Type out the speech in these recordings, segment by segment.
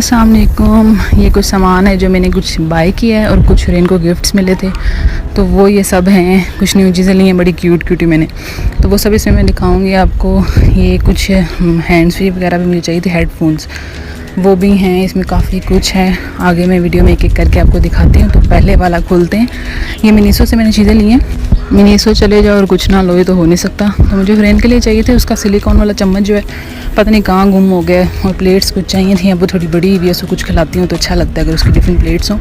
अस्सलाम वालेकुम। ये कुछ सामान है जो मैंने कुछ बाय किया है और कुछ रेन को गिफ्ट्स मिले थे, तो वो ये सब हैं। कुछ न्यू चीज़ें ली हैं बड़ी क्यूट मैंने, तो वो सब इसमें मैं दिखाऊंगी आपको। ये कुछ हैंड्स फ्री वगैरह भी मुझे चाहिए थे, हेडफोन्स वो भी हैं इसमें, काफ़ी कुछ है। आगे मैं वीडियो में एक एक करके आपको दिखाती हूँ। तो पहले वाला खोलते हैं। ये मिनीसो से मैंने चीज़ें ली हैं। मिनीसो चले जाओ और कुछ ना लो, ये तो हो नहीं सकता। तो मुझे फ्रेंड के लिए चाहिए थे उसका सिलिकॉन वाला चम्मच जो है पता नहीं कहाँ गुम हो गया, और प्लेट्स कुछ चाहिए थी। अब वो थोड़ी बड़ी हुई है, उसको कुछ खिलाती हूँ तो अच्छा लगता है अगर उसकी डिफरेंट प्लेट्स हों।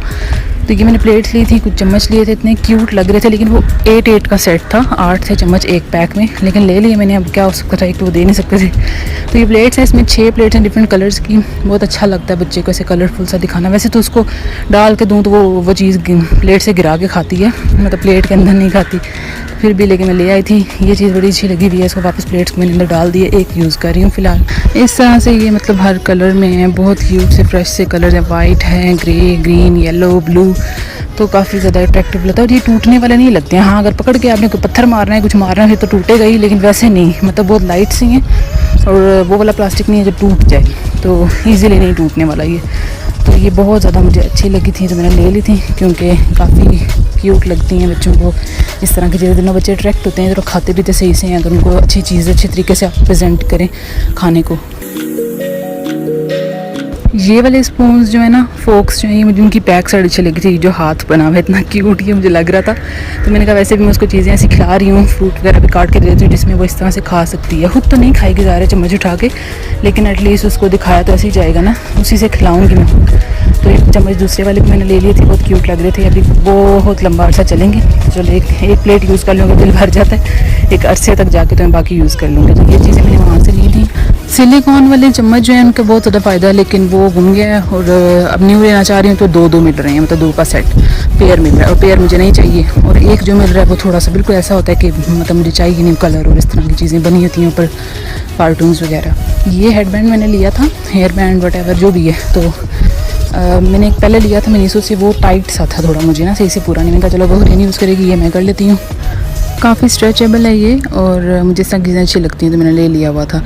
तो ये मैंने प्लेट्स ली थी, कुछ चम्मच लिए थे, इतने क्यूट लग रहे थे, लेकिन वो 8 का सेट था, 8 थे चम्मच एक पैक में, लेकिन ले लिए मैंने। अब क्या हो सकता था, एक तो वो दे नहीं सकते थे। तो ये प्लेट्स हैं, इसमें 6 प्लेट्स हैं डिफरेंट कलर्स की। बहुत अच्छा लगता है बच्चे को ऐसे कलरफुल सा दिखाना। वैसे तो उसको डाल के दूँ तो वो चीज़ प्लेट से गिरा के खाती है, मतलब प्लेट के अंदर नहीं खाती, फिर भी लेके मैं ले आई थी। ये चीज़ बड़ी अच्छी लगी हुई है, इसको वापस प्लेट्स को मैंने अंदर डाल दिए, एक यूज़ कर रही हूँ फ़िलहाल। इस तरह से ये मतलब हर कलर में है, बहुत क्यूट से फ्रेश से कलर है, वाइट है, ग्रे, ग्रीन, येलो, ब्लू, तो काफ़ी ज़्यादा अट्रैक्टिव लगता है। और ये टूटने वाले नहीं लगते हैं। हाँ, अगर पकड़ के आपने कोई पत्थर मारना है, कुछ मारना है तो टूटेगा ही, लेकिन वैसे नहीं, मतलब बहुत लाइट सी हैं, और वो वाला प्लास्टिक नहीं है जो टूट जाए, तो ईज़िली नहीं टूटने वाला ये। तो ये बहुत ज़्यादा मुझे अच्छी लगी थी, तो मैंने ले ली थी, क्योंकि काफ़ी क्यूट लगती हैं बच्चों को। इस तरह की चीज़ें दिनों बच्चे अट्रैक्ट होते हैं, तो खाते भी तो सही से हैं अगर उनको अच्छी चीज़ अच्छे तरीके से आप प्रेजेंट करें खाने को। ये वाले स्पून्स जो है ना, फोक्स जो है, मुझे उनकी पैक साइड अच्छी लगी थी, जो हाथ बना हुआ है, इतना क्यूट ये मुझे लग रहा था। तो मैंने कहा वैसे भी मैं उसको चीज़ें ऐसी खिला रही हूँ, फ्रूट वगैरह भी काट के दे देती हूँ जिसमें वो इस तरह से खा सकती है। खुद तो नहीं खाएगी ज़्यादा चम्मच उठा के, लेकिन एटलीस्ट उसको दिखाया तो ऐसे ही जाएगा ना, उसी से खिलाऊँगी मैं। तो एक चम्मच दूसरे वाले भी मैंने ले लिए थे, बहुत क्यूट लग रहे थे। अभी बहुत लंबा अर्सा चलेंगे, तो चलो एक प्लेट यूज़ कर लूँगी, दिल भर जाता है। एक अरसे तक जाके तो मैं बाकी यूज़ कर लूँगी। तो ये चीज़ें मैंने वहाँ से ली थी। सिलिकॉन वाले चम्मच जो है उनका बहुत ज़्यादा फ़ायदा है, लेकिन वो गुम गया है, और अब न्यू लेना चाह रही हूँ तो 2 मिल रहे हैं, मतलब 2 का सेट पेयर मिल रहा है, और पेयर मुझे नहीं चाहिए। और एक जो मिल रहा है वो थोड़ा सा बिल्कुल ऐसा होता है कि मतलब मुझे चाहिए नहीं, कलर और इस तरह की चीज़ें बनी होती हैं ऊपर, कार्टून्स वगैरह। ये हेडबैंड मैंने लिया था, हेयर बैंड वट जो भी है, तो मैंने एक पहले लिया था मिनीसो से, वो टाइट सा था थोड़ा, मुझे ना सही से पूरा नहीं। मैंने कहा चलो वो नहीं यूज़ करेगी, ये मैं कर लेती हूँ। काफ़ी स्ट्रेचेबल है ये, और मुझे इस तरह चीज़ें अच्छी लगती हैं, तो मैंने ले लिया हुआ था।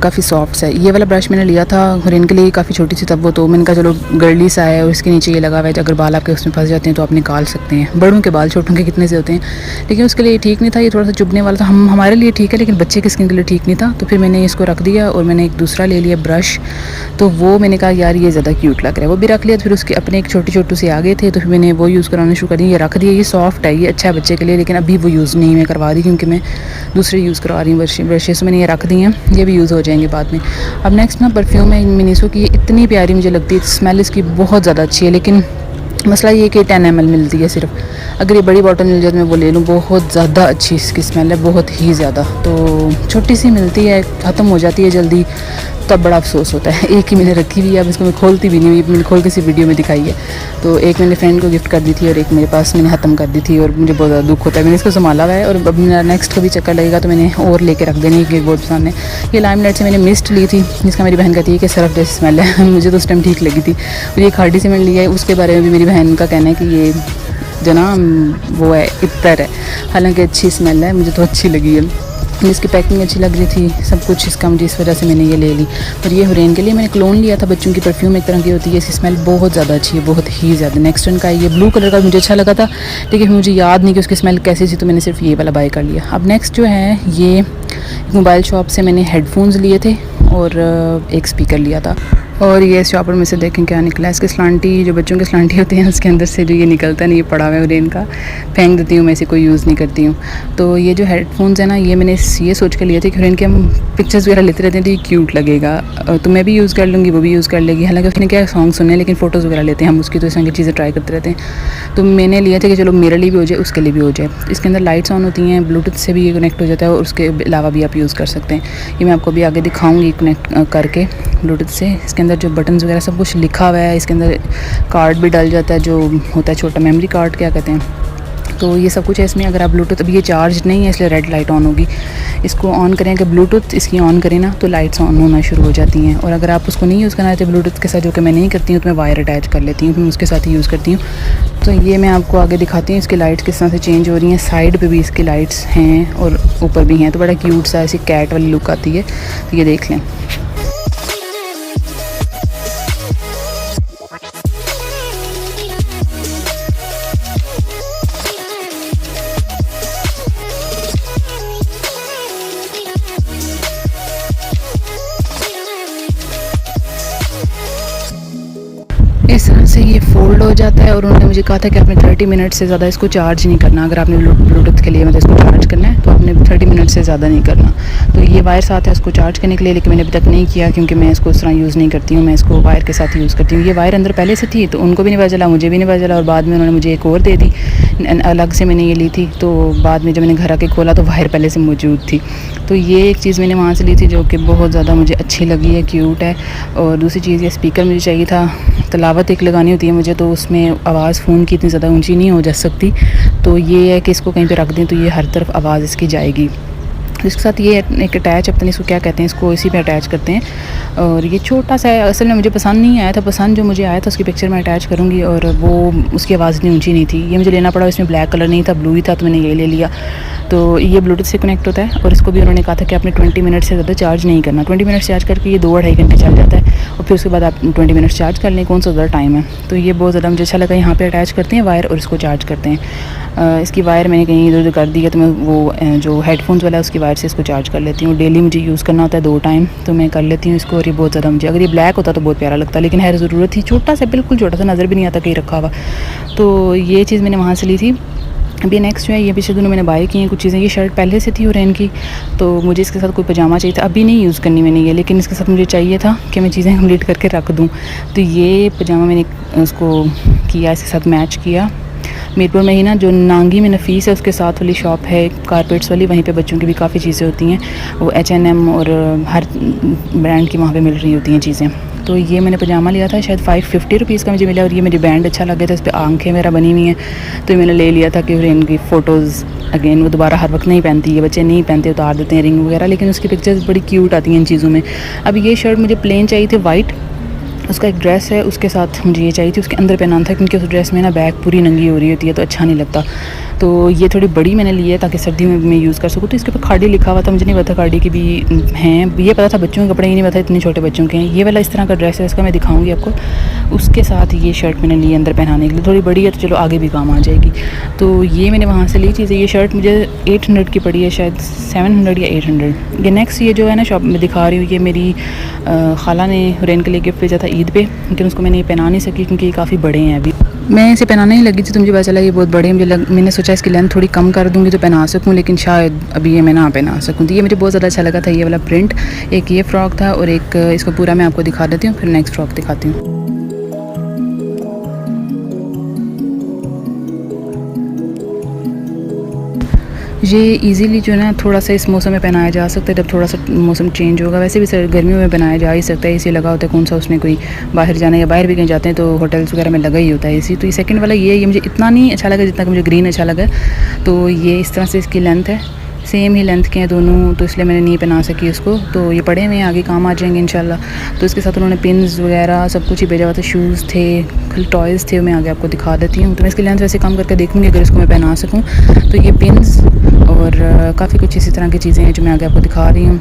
काफ़ी सॉफ्ट है। ये वाला ब्रश मैंने लिया था हुरैन के लिए, काफ़ी छोटी सी तब वो, तो मैंने कहा चलो गर्ली सा है और इसके नीचे ये लगा हुआ है, अगर बाल आपके उसमें फंस जाते हैं तो आप निकाल सकते हैं। बड़ों के बाल, छोटों के कितने से होते हैं, लेकिन उसके लिए ठीक नहीं था, ये थोड़ा सा चुभने वाला था। हमारे लिए ठीक है, लेकिन बच्चे की स्किन के लिए ठीक नहीं था। तो फिर मैंने इसको रख दिया, और मैंने एक दूसरा ले लिया ब्रश, तो वो मैंने कहा यार ये ज़्यादा क्यूट लग रहा है, वो भी रख लिया। फिर उसके अपने एक छोटे से आ गए थे, तो फिर मैंने वो यूज़ कराना शुरू कर दिया। ये रख दिया, ये सॉफ्ट है, ये अच्छा है बच्चे के लिए, लेकिन अभी वो यूज़ नहीं मैं करवा रही, क्योंकि मैं दूसरे यूज़ करवा रही हूँ ब्रशेस। मैंने ये रख दी हैं, ये भी यूज़ हो जाएंगे बाद में। अब नेक्स्ट ना परफ्यूम है मिनीसो की, इतनी प्यारी मुझे लगती है, स्मेल इसकी बहुत ज़्यादा अच्छी है, लेकिन मसला ये कि 10 ml मिलती है सिर्फ। अगर ये बड़ी बॉटल मिल जाए तो मैं वो ले लूँ, बहुत ज़्यादा अच्छी इसकी स्मेल है, बहुत ही ज़्यादा। तो छोटी सी मिलती है, ख़त्म हो जाती है जल्दी, तब बड़ा अफसोस होता है। एक ही मैंने रखी हुई है, अब इसको मैं खोलती भी नहीं हुई, मैंने खोल के सिर्फ वीडियो में दिखाई है। तो एक मैंने फ्रेंड को गिफ्ट कर दी थी, और एक मेरे पास मैंने ख़त्म कर दी थी, और मुझे बहुत ज़्यादा दुख होता है। मैंने इसको संभाला हुआ है, और अब मेरा नेक्स्ट कभी चक्कर लगेगा तो मैंने और लेके रख देनी, कि बहुत पसंद है। ये लाइमलाइट से मैंने मिस्ट ली थी, जिसका मेरी बहन कहती है कि सर्फ जैसी स्मेल है। मुझे तो उस टाइम ठीक लगी थी। और ये खाड़ी से मैंने लिया है, उसके बारे में भी मेरी बहन का कहना है कि ये जो ना वो है इत्तर है, हालांकि अच्छी स्मेल है, मुझे तो अच्छी लगी है। इसकी पैकिंग अच्छी लग रही थी, सब कुछ इसका, मुझे इस वजह से मैंने ये ले ली। और ये हुरैन के लिए मैंने क्लोन लिया था, बच्चों की परफ्यूम एक तरह की होती है, इसकी स्मेल बहुत ज़्यादा अच्छी है, बहुत ही ज़्यादा। नेक्स्ट वन का ये ब्लू कलर का मुझे अच्छा लगा था, लेकिन मुझे याद नहीं कि उसकी स्मेल कैसी थी, तो मैंने सिर्फ ये वाला बाय कर लिया। अब नेक्स्ट जो है, ये मोबाइल शॉप से मैंने हेडफोन्स लिए थे, और एक स्पीकर लिया था। और ये शॉपर में से देखें क्या निकला है, इसके स्लांटी, जो बच्चों के स्लांटी होते हैं उसके अंदर से जो ये निकलता नहीं, ये पड़ा हुआ है, और इनका फेंक देती हूँ मैं, इसे कोई यूज़ नहीं करती हूँ। तो ये जो हेडफोन्स है ना, ये मैंने ये सोच कर लिए थे कि इनके हम पिक्चर्स वगैरह लेते रहते हैं तो ये क्यूट लगेगा, तो मैं भी यूज़ कर लूँगी, वो भी यूज़ कर लेगी। हालांकि उसने क्या सॉन्ग सुने, लेकिन फ़ोटोज़ वगैरह लेते हैं हम उसकी, तो इस तरह की चीज़ें ट्राई करते रहते हैं। तो मैंने लिया था कि चलो मेरे लिए भी हो जाए, उसके लिए भी हो जाए। इसके अंदर लाइट्स ऑन होती हैं, ब्लूटूथ से भी ये कनेक्ट हो जाता है, और उसके अलावा भी आप यूज़ कर सकते हैं। ये मैं आपको अभी आगे दिखाऊँगी कनेक्ट करके ब्लूटूथ से। इसके अंदर जो बटन्स वगैरह सब कुछ लिखा हुआ है, इसके अंदर कार्ड भी डल जाता है, जो होता है छोटा मेमोरी कार्ड क्या कहते हैं, तो ये सब कुछ है इसमें। अगर आप ब्लूटूथ, अभी ये चार्ज नहीं है इसलिए रेड लाइट ऑन होगी, इसको ऑन करें कि ब्लूटूथ इसकी ऑन करें ना, तो लाइट्स ऑन होना शुरू हो जाती हैं। और अगर आप उसको नहीं यूज़ करना है तो ब्लूटूथ के साथ, जो कि मैं नहीं करती हूँ, तो मैं वायर अटैच कर लेती हूँ, फिर उसके साथ ही यूज़ करती हूँ। तो ये मैं आपको आगे दिखाती हूँ, इसकी लाइट्स किस तरह से चेंज हो रही हैं। साइड पे भी इसकी लाइट्स हैं और ऊपर भी हैं, तो बड़ा क्यूट सा ऐसी कैट वाली लुक आती है, तो ये देख लें। हो जाता है। और उन्होंने मुझे कहा था कि आपने 30 मिनट से ज़्यादा इसको चार्ज नहीं करना। अगर आपने ब्लूटूथ के लिए मतलब इसको चार्ज करना है तो आपने 30 मिनट से ज़्यादा नहीं करना। तो ये वायर साथ है उसको चार्ज करने के लिए, लेकिन मैंने अभी तक नहीं किया क्योंकि मैं इसको उस तरह यूज़ नहीं करती हूँ, मैं इसको वायर के साथ यूज़ करती हूँ। ये वायर अंदर पहले से थी तो उनको भी नहीं पता चला, मुझे भी नहीं पता चला, और बाद में उन्होंने मुझे एक और दे दी, अलग से मैंने ये ली थी। तो बाद में जब मैंने घर आके खोला तो वायर पहले से मौजूद थी। तो ये एक चीज़ मैंने वहाँ से ली थी जो कि बहुत ज़्यादा मुझे अच्छी लगी है, क्यूट है। और दूसरी चीज़ ये स्पीकर मुझे चाहिए था, तलावत एक लगानी होती है मुझे, तो उसमें आवाज़ फ़ोन की इतनी ज़्यादा ऊंची नहीं हो जा सकती। तो ये है कि इसको कहीं पे रख दें तो ये हर तरफ आवाज़ इसकी जाएगी। इसके साथ ये एक अटैच, अब तक इसको क्या कहते हैं, इसको इसी पे अटैच करते हैं। और ये छोटा सा है, असल में मुझे पसंद नहीं आया था, पसंद जो मुझे आया था उसकी पिक्चर मैं अटैच करूँगी। और वो उसकी आवाज़ इतनी ऊंची नहीं थी, ये मुझे लेना पड़ा। इसमें ब्लैक कलर नहीं था, ब्लू ही था, तो मैंने ये ले लिया। तो ये ब्लूटूथ से कनेक्ट होता है और इसको भी उन्होंने कहा था कि आपने 20 मिनट से ज़्यादा चार्ज नहीं करना। 20 मिनट चार्ज करके ये 2-2.5 घंटे चल जाता है, और फिर उसके बाद आप 20 मिनट चार्ज कर लें, कौन सा ज़्यादा टाइम है। तो ये बहुत ज़्यादा मुझे अच्छा लगा। यहाँ पे अटैच करते हैं वायर और इसको चार्ज करते हैं। इसकी वायर मैंने कहीं इधर उधर कर दी है, तो मैं वो जो हेडफोन्स वाला है उसकी वायर से इसको चार्ज कर लेती हूँ। डेली मुझे यूज़ करना होता है 2 टाइम, तो मैं कर लेती हूँ इसको। और ये बहुत ज़्यादा मुझे, अगर ये ब्लैक होता तो बहुत प्यारा लगता, लेकिन है ज़रूरत ही छोटा सा, बिल्कुल छोटा सा, नज़र भी नहीं आता कहीं रखा हुआ। तो ये चीज़ मैंने वहाँ से ली थी। अभी नेक्स्ट जो है, ये पिछले दिनों मैंने बाय की हैं कुछ चीज़ें। ये शर्ट पहले से थी ओरेन की, तो मुझे इसके साथ कोई पजामा चाहिए था। अभी नहीं यूज़ करनी मैंने ये, लेकिन इसके साथ मुझे चाहिए था कि मैं चीज़ें कंप्लीट करके रख दूँ। तो ये पजामा मैंने उसको किया, इसके साथ मैच किया। मीरपुर में ही ना जो नांगी में नफीस है उसके साथ वाली शॉप है कारपेट्स वाली, वहीं पे बच्चों की भी काफ़ी चीज़ें होती हैं। वो H&M और हर ब्रांड की वहाँ पे मिल रही होती हैं चीज़ें। तो ये मैंने पजामा लिया था, शायद 550 रुपीज़ का मुझे मिला। और ये मुझे बैंड अच्छा लगा था, इस पर आंखें मेरा बनी हुई हैं, तो मैंने ले लिया था कि इनकी फ़ोटोज़ अगेन वो दोबारा हर वक्त नहीं पहनती है, बच्चे नहीं पहनते, उतार देते हैं रिंग वगैरह, लेकिन उसकी पिक्चर्स बड़ी क्यूट आती हैं इन चीज़ों में। अब ये शर्ट मुझे प्लेन चाहिए थी वाइट, उसका एक ड्रेस है उसके साथ मुझे ये चाहिए थी, उसके अंदर पहनाना था, क्योंकि उस ड्रेस में ना बैक पूरी नंगी हो रही होती है तो अच्छा नहीं लगता। तो ये थोड़ी बड़ी मैंने ली है ताकि सर्दी में मैं यूज़ कर सकूँ। तो इसके ऊपर खाड़ी लिखा हुआ था, मुझे नहीं पता खाड़ी की भी हैं, ये पता था बच्चों के कपड़े, ही नहीं पता इतने छोटे बच्चों के हैं। ये वाला इस तरह का ड्रेस है, इसका मैं दिखाऊंगी आपको। उसके साथ ये शर्ट मैंने ली अंदर पहनाने के लिए, थोड़ी बड़ी है तो चलो आगे भी काम आ जाएगी। तो ये मैंने वहाँ से ली चीज़ें। ये शर्ट मुझे 800 की पड़ी है, शायद 700 या 800। ये नेक्स्ट ये जो है ना शॉप में दिखा रही हूँ, ये मेरी खाला ने हुरैन के लिए गिफ्ट भेजा था ईद पे, लेकिन उसको मैंने ये पहना नहीं सकी क्योंकि ये काफ़ी बड़े हैं। अभी मैं इसे पहनाने ही लगी थी तो मुझे पता चला ये बहुत बड़े हैं। मैंने सोचा इसकी लेंथ थोड़ी कम कर दूँगी तो पहना सकूँ, लेकिन शायद अभी ये मैं ना पहना सकूँ। तो ये मुझे बहुत ज़्यादा अच्छा लगा था, ये वाला प्रिंट। एक ये फ़्रॉक था और एक इसको पूरा मैं आपको दिखा देती हूँ, फिर नेक्स्ट फ़्रॉक दिखाती हूँ। ये इजीली जो है ना थोड़ा सा इस मौसम में पहनाया जा सकता है, जब थोड़ा सा मौसम चेंज होगा। वैसे भी गर्मियों में पहनाया जा ही सकता है, एसी लगा होता है, कौन सा उसमें कोई बाहर जाना या बाहर भी कहीं जाते हैं तो होटल्स वगैरह में लगा ही होता है एसी। तो ये सेकंड वाला ये मुझे इतना नहीं अच्छा लगा जितना कि मुझे ग्रीन अच्छा लगा। तो ये इस तरह से इसकी लेंथ है, सेम ही लेंथ के हैं दोनों, तो इसलिए मैंने नहीं पहना सकी उसको। तो ये पड़े हुए आगे काम आ जाएंगे इंशाल्लाह। तो इसके साथ उन्होंने पिन्स वगैरह सब कुछ ही भेजा हुआ था, शूज़ थे, टॉयज़ थे, मैं आगे आपको दिखा देती हूँ। तो मैं इसकी लेंथ वैसे कम करके देखूँगी अगर इसको मैं पहना सकूँ। तो ये पिन्स और काफ़ी कुछ इसी तरह की चीज़ें हैं जो मैं आगे आपको दिखा रही हूँ।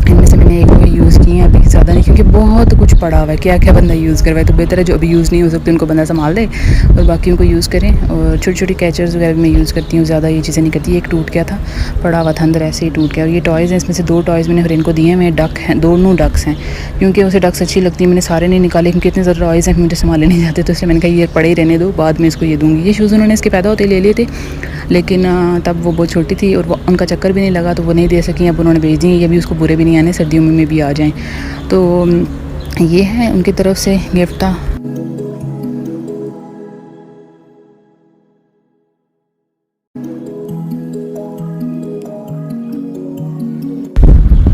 इनमें से मैंने एक दो यूज़ की हैं, अभी ज़्यादा नहीं, क्योंकि बहुत कुछ पड़ा हुआ है, क्या क्या बंदा यूज़ करवाए। तो बेहतर है जो अभी यूज़ नहीं हो सकते उनको बंदा संभाल दे और बाकी उनको यूज़ करें। और छोटी छोटी कैचर्स वगैरह मैं यूज़ करती हूँ, ज़्यादा ये चीज़ें नहीं करती। एक टूट गया था, पड़ा हुआ था अंदर, ऐसे ही टूट गया। और ये टॉयज़ हैं, इसमें से 2 टॉयज़ मैंने हुरैन को दिए हैं। मेरे डक हैं, दोनों डक्स हैं, क्योंकि उसे डक्स अच्छी लगती है। मैंने सारे नहीं निकाले क्योंकि इतने ज़्यादा टॉयज़ हैं मुझे संभाले नहीं जाते, तो इसलिए मैंने कहा ये पड़े ही रहने दो, बाद में इसको ये दूँगी। ये शूज़ उन्होंने इसके पैदा होते ले लिए थे, लेकिन तब वो बहुत छोटी थी और वो उनका चक्कर भी नहीं लगा, तो वो नहीं दे सकी। अब उन्होंने भेज दी, ये भी उसको बुरे भी नहीं आने, सर्दियों में भी आ जाएं। तो ये है उनकी तरफ से गिफ्ट था।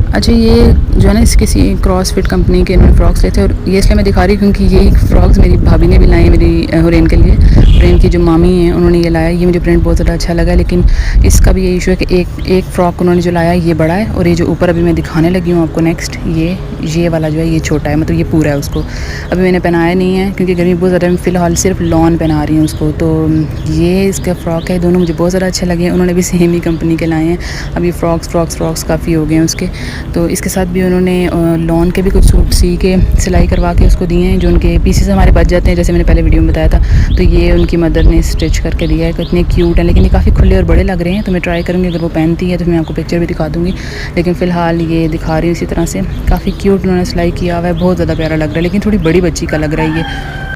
अच्छा, ये जो है ना इस किसी क्रॉसफिट कंपनी के इन्होंने फ़्रॉक्स लेते और ये इसलिए मैं दिखा रही हूँ क्योंकि ये फ़्रॉक्स मेरी भाभी ने भी लाए हैं, मेरी हुरैन के लिए। हुरैन की जो मामी हैं उन्होंने ये लाया। ये मुझे प्रिंट बहुत ज़्यादा अच्छा लगा, लेकिन इसका भी ये इशू है कि एक फ़्रॉक उन्होंने जो लाया ये बड़ा है और ये जो ऊपर अभी मैं दिखाने लगी हूँ आपको नेक्स्ट, ये वाला जो है ये छोटा है, मतलब ये पूरा है। उसको अभी मैंने पहनाया नहीं है क्योंकि गर्मी बहुत ज़्यादा, मैं फ़िलहाल सिर्फ लॉन पहना रही हूँ उसको। तो ये इसका फ़्रॉक है, दोनों मुझे बहुत ज़्यादा अच्छे लगे। उन्होंने भी सेम ही कंपनी के लाए हैं। अभी फ़्रॉक्स काफ़ी हो गए हैं उसके। तो इसके साथ भी उन्होंने लॉन के भी कुछ सूट सी के सिलाई करवा के उसको दिए हैं, जो उनके पीसेस हमारे बच जाते हैं, जैसे मैंने पहले वीडियो में बताया था। तो ये उनकी मदर ने स्टिच करके दिया है। कितने क्यूट हैं, लेकिन ये काफ़ी खुले और बड़े लग रहे हैं। तो मैं ट्राई करूँगी, अगर वो पहनती है तो मैं आपको पिक्चर भी दिखा दूँगी, लेकिन फ़िलहाल ये दिखा रही हूँ इसी तरह से। काफ़ी क्यूट उन्होंने सिलाई किया हुआ है, बहुत ज़्यादा प्यारा लग रहा है, लेकिन थोड़ी बड़ी बच्ची का लग रहा है ये।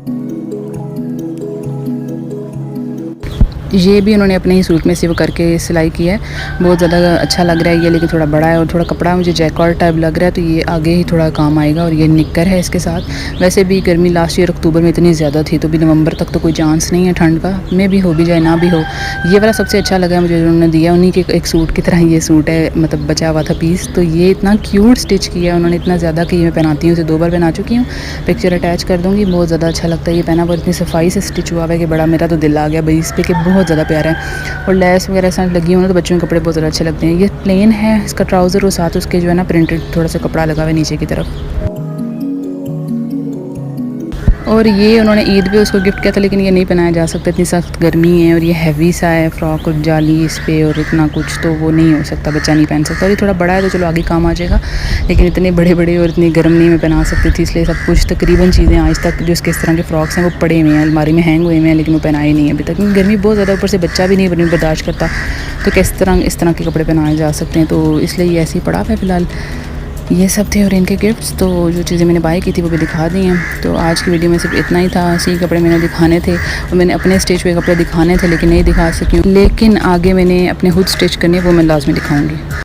ये भी उन्होंने अपने ही सूट में से वो करके सिलाई की है। बहुत ज़्यादा अच्छा लग रहा है ये, लेकिन थोड़ा बड़ा है और थोड़ा कपड़ा मुझे जैकॉर्ड टाइप लग रहा है, तो ये आगे ही थोड़ा काम आएगा। और ये निक्कर है इसके साथ। वैसे भी गर्मी लास्ट ईयर अक्टूबर में इतनी ज़्यादा थी, तो भी नवंबर तक तो कोई चांस नहीं है ठंड का, में भी हो भी जाए ना भी हो। ये वाला सबसे अच्छा लगा मुझे, उन्होंने दिया उन्हीं के एक सूट की तरह ये सूट है, मतलब बचा हुआ था पीस। तो ये इतना क्यूट स्टिच किया है उन्होंने, इतना ज़्यादा कि मैं पहनाती हूँ, इसे 2 बार पहना चुकी हूँ। पिक्चर अटैच कर दूँगी। बहुत ज़्यादा अच्छा लगता है ये पहना, और इतनी सफाई से स्टिच हुआ है कि बड़ा मेरा तो दिल आ गया भाई इस पर, कि बहुत ज़्यादा प्यारा है। और लेस वगैरह साथ लगी हुई, तो बच्चों के कपड़े बहुत ज़्यादा अच्छे लगते हैं। ये प्लेन है इसका ट्राउज़र, और साथ उसके जो है ना प्रिंटेड थोड़ा सा कपड़ा लगा हुआ है नीचे की तरफ। और ये उन्होंने ईद पे उसको गिफ्ट किया था, लेकिन ये नहीं पहनाया जा सकता, इतनी सख्त गर्मी है और ये हैवी सा है फ्रॉक और जाली इस पर और इतना कुछ, तो वो नहीं हो सकता, बच्चा नहीं पहन सकता। और ये थोड़ा बड़ा है तो चलो आगे काम आ जाएगा, लेकिन इतने बड़े बड़े और इतनी गर्म नहीं मैं पहना सकती थी, इसलिए सब कुछ तकरीबन चीज़ें आज तक जो इसके इस तरह के फ्रॉक्स हैं वो पड़े हुए हैं, अलमारी में हैंग हुए हैं, लेकिन वो पहनाए नहीं है अभी तक, क्योंकि गर्मी बहुत ज़्यादा, ऊपर से बच्चा भी नहीं बर्दाश्त करता, तो किस तरह इस तरह के कपड़े पहनाए जा सकते हैं। तो इसलिए ये ऐसे ही पड़ा है फ़िलहाल। ये सब थे और इनके गिफ्ट्स, तो जो चीज़ें मैंने बाय की थी वो भी दिखा दी हैं। तो आज की वीडियो में सिर्फ इतना ही था। सी कपड़े मैंने दिखाने थे और मैंने अपने स्टेज पे कपड़े दिखाने थे, लेकिन नहीं दिखा सकी हूँ, लेकिन आगे मैंने अपने खुद स्टिच करने वो मैं लाजमी दिखाऊंगी।